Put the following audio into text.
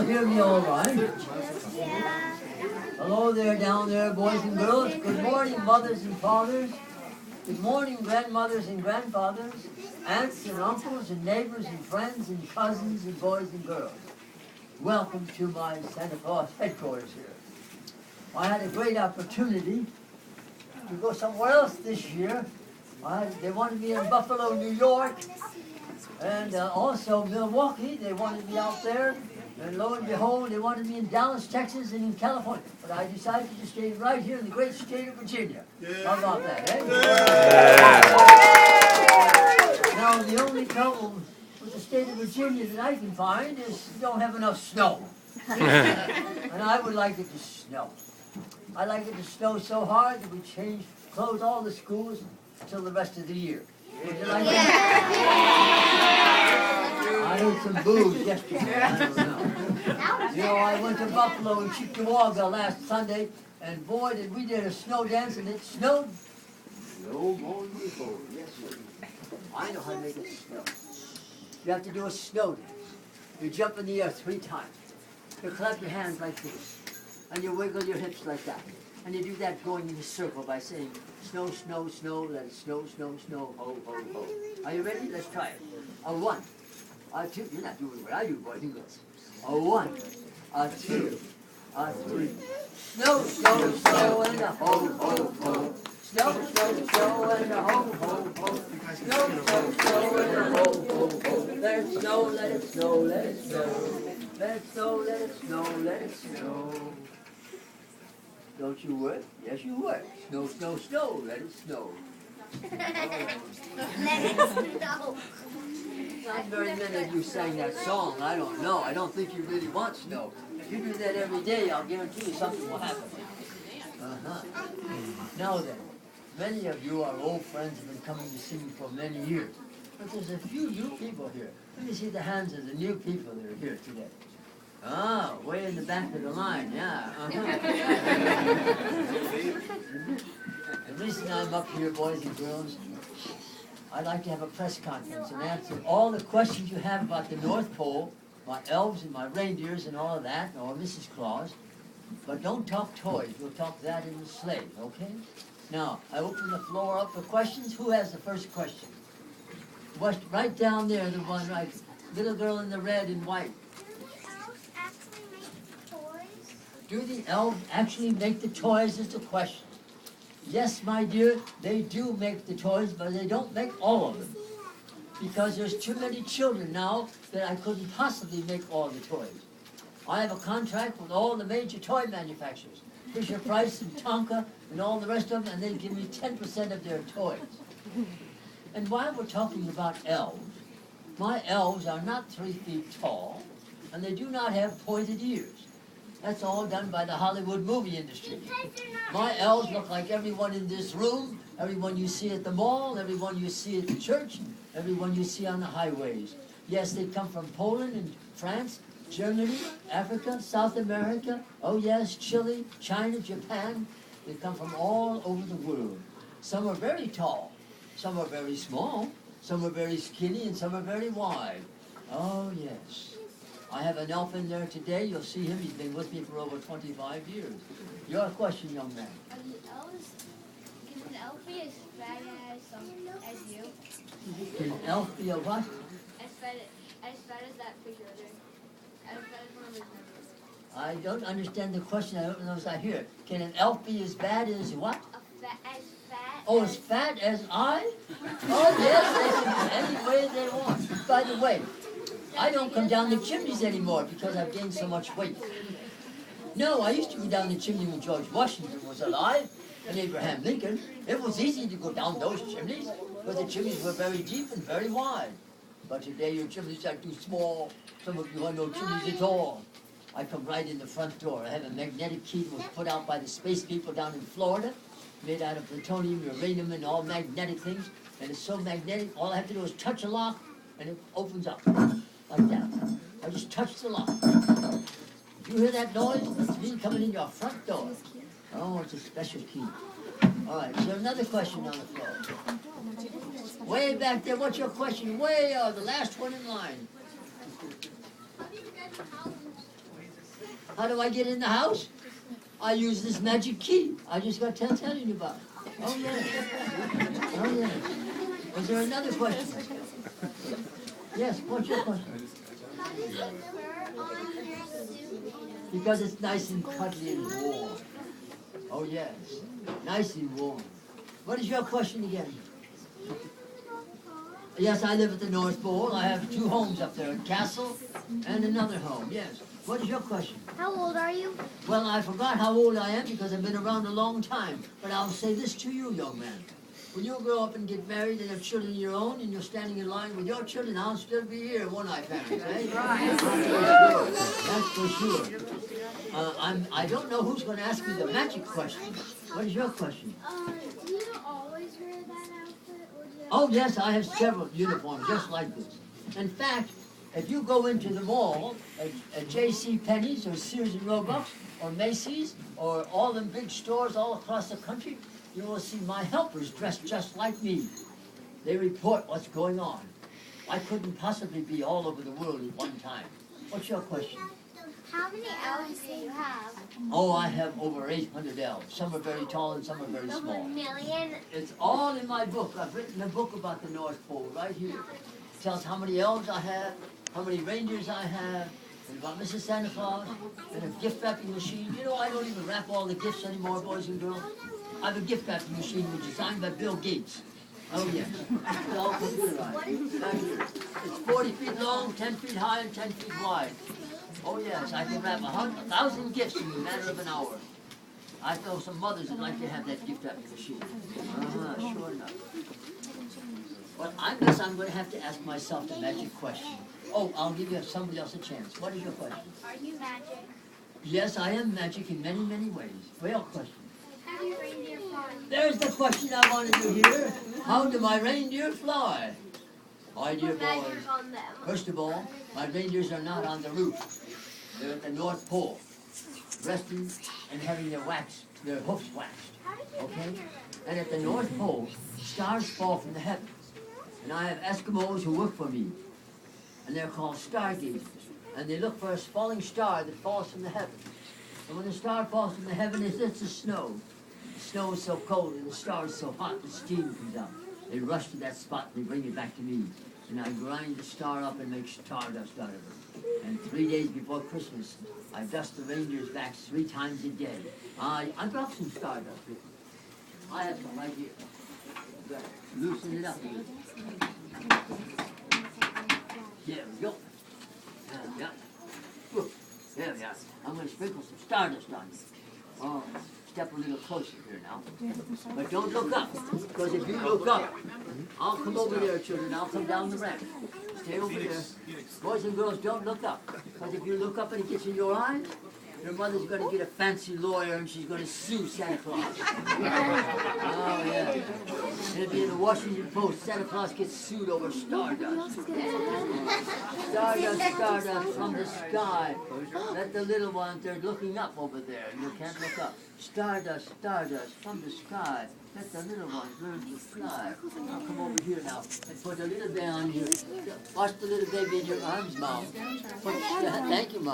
all hear me all right? Hello there, down there, boys and girls. Good morning, mothers and fathers. Good morning, grandmothers and grandfathers, aunts and uncles and neighbors and friends and cousins and boys and girls. Welcome to my Santa Claus headquarters here. I had a great opportunity to go somewhere else this year. They wanted me in Buffalo, New York, and also Milwaukee. They wanted me out there. And lo and behold, they wanted me in Dallas, Texas, and in California. But I decided to stay right here in the great state of Virginia. Yeah. How about that, eh? Yeah. Now, the only trouble with the state of Virginia that I can find is you don't have enough snow. And I would like it to snow. I like it to snow so hard that we close all the schools until the rest of the year. Would you like that? I heard some boos yesterday. I don't know. You know, I went to Buffalo and Cheektowaga last Sunday, and boy, did we did a snow dance, and it snowed. No more before. Yes, sir. I know how to make it snow. You have to do a snow dance. You jump in the air 3 times. You clap your hands like this, and you wiggle your hips like that. And you do that going in a circle by saying, snow, snow, snow, let it snow, snow, snow, ho, ho, ho. Are you ready? Let's try it. A 1, a 2. You're not doing what I do, boys and girls. A 1, a 2, a 3. Snow, snow, snow, and a ho, ho, ho. Snow, snow, snow, and a ho, ho, ho. Snow, snow, snow, and a ho, ho, ho. Let it snow, let it snow, let it snow. Let it snow, let it snow, let it snow. Don't you work? Yes, you work. Snow, snow, snow, let it snow. Let it snow. Not very many of you sang that song. I don't know. I don't think you really want snow. If you do that every day, I'll guarantee you something will happen. Now then, many of you, our old friends, have been coming to see me for many years. But there's a few new people here. Let me see the hands of the new people that are here today. Ah, way in the back of the line, yeah. The reason I'm up here, boys and girls, I'd like to have a press conference and answer all the questions you have about the North Pole, my elves and my reindeers and all of that, or Mrs. Claus. But don't talk toys. We'll talk that in the sleigh, okay? Now, I open the floor up for questions. Who has the first question? Right down there, the one right. Little girl in the red and white. Do the elves actually make the toys is the question. Yes, my dear, they do make the toys, but they don't make all of them. Because there's too many children now that I couldn't possibly make all the toys. I have a contract with all the major toy manufacturers, Fisher-Price and Tonka and all the rest of them, and they give me 10% of their toys. And while we're talking about elves, my elves are not 3 feet tall, and they do not have pointed ears. That's all done by the Hollywood movie industry. My elves look like everyone in this room, everyone you see at the mall, everyone you see at the church, everyone you see on the highways. Yes, they come from Poland and France, Germany, Africa, South America, oh yes, Chile, China, Japan. They come from all over the world. Some are very tall, some are very small, some are very skinny, and some are very wide. Oh yes. I have an elf in there today. You'll see him. He's been with me for over 25 years. Your question, young man. Can an elf be as fat as you? Can an elf be a what? As fat as that picture there. As fat as one of his members. I don't understand the question. I don't know if I hear it. Can an elf be as bad as what? As fat. Oh, as fat as I? Oh, yes, they can be any way they want. By the way, I don't come down the chimneys anymore because I've gained so much weight. No, I used to go down the chimney when George Washington was alive and Abraham Lincoln. It was easy to go down those chimneys, but the chimneys were very deep and very wide. But today your chimneys are too small. Some of you have no chimneys at all. I come right in the front door. I have a magnetic key that was put out by the space people down in Florida, made out of plutonium, uranium, and all magnetic things. And it's so magnetic, all I have to do is touch a lock, and it opens up. Like that. I just touched the lock. You hear that noise? It's me coming in your front door. Oh, it's a special key. All right, is there another question on the floor? Way back there, what's your question? Way the last one in line. How do I get in the house? I use this magic key. I just got telling you about it. Oh, yeah. Oh, yeah. Was there another question? Yes, what's your question? How does it fur on your suit? Because it's nice and cuddly and warm. Oh, yes. Nice and warm. What is your question again? Yes, I live at the North Pole. I have 2 homes up there, a castle and another home, yes. What is your question? How old are you? Well, I forgot how old I am because I've been around a long time. But I'll say this to you, young man. When you grow up and get married and have children of your own and you're standing in line with your children, I'll still be here, won't I, parents, eh? Right. That's for sure. I don't know who's going to ask me the magic question. What is your question? Do you always wear that outfit, or do you? Oh, yes, I have several uniforms just like this. In fact, if you go into the mall at J.C. Penney's or Sears and Roebuck or Macy's or all them big stores all across the country, you will see my helpers dressed just like me. They report what's going on. I couldn't possibly be all over the world at one time. What's your question? How many elves do you have? Oh, I have over 800 elves. Some are very tall and some are very Over small. a million. It's all in my book. I've written a book about the North Pole right here. It tells how many elves I have, how many reindeers I have, and about Mrs. Santa Claus, and a gift wrapping machine. You know, I don't even wrap all the gifts anymore, boys and girls. I have a gift wrapping machine which is designed by Bill Gates. Oh, yes. It's all computerized. Right here. It's 40 feet long, 10 feet high, and 10 feet wide. Oh, yes, I can wrap 1,000 gifts in a matter of an hour. I know some mothers would like to have that gift wrapping machine. Sure enough. Well, I guess I'm going to have to ask myself the magic question. Oh, I'll give you somebody else a chance. What is your question? Are you magic? Yes, I am magic in many, many ways. Real question. How do your reindeer fly? There's the question I wanted to hear. How do my reindeer fly? My dear Put boys, measures on them. first of all, my reindeers are not on the roof. They're at the North Pole, resting and having their hoofs waxed. How did you Okay? get here? And at the North Pole, stars fall from the heavens. And I have Eskimos who work for me. And they're called stargazers. And they look for a falling star that falls from the heavens. And when the star falls from the heaven, it's the snow. The snow is so cold and the star is so hot, the steam comes out. They rush to that spot and they bring it back to me. And I grind the star up and make stardust out of it. And 3 days before Christmas, I dust the reindeer's backs 3 times a day. I brought some stardust with me. I have some right here. Gotta loosen it up a little. There we go. Yeah. Look, there we are. I'm going to sprinkle some stardust on you. Oh, step a little closer here now. But don't look up, because if you look up, I'll come over there, children. I'll come down the ramp. Stay over there. Boys and girls, don't look up, because if you look up and it gets in your eyes, your mother's going to get a fancy lawyer and she's going to sue Santa Claus. Oh, yeah. It'll be in the Washington Post. Santa Claus gets sued over stardust. Stardust, stardust from the sky. Let the little ones, they're looking up over there. You can't look up. Stardust, stardust from the sky. Let the little ones learn to fly. I'll come over here now and put a little bit on you. Watch the little baby in your arms, Mom. Thank you, Mom.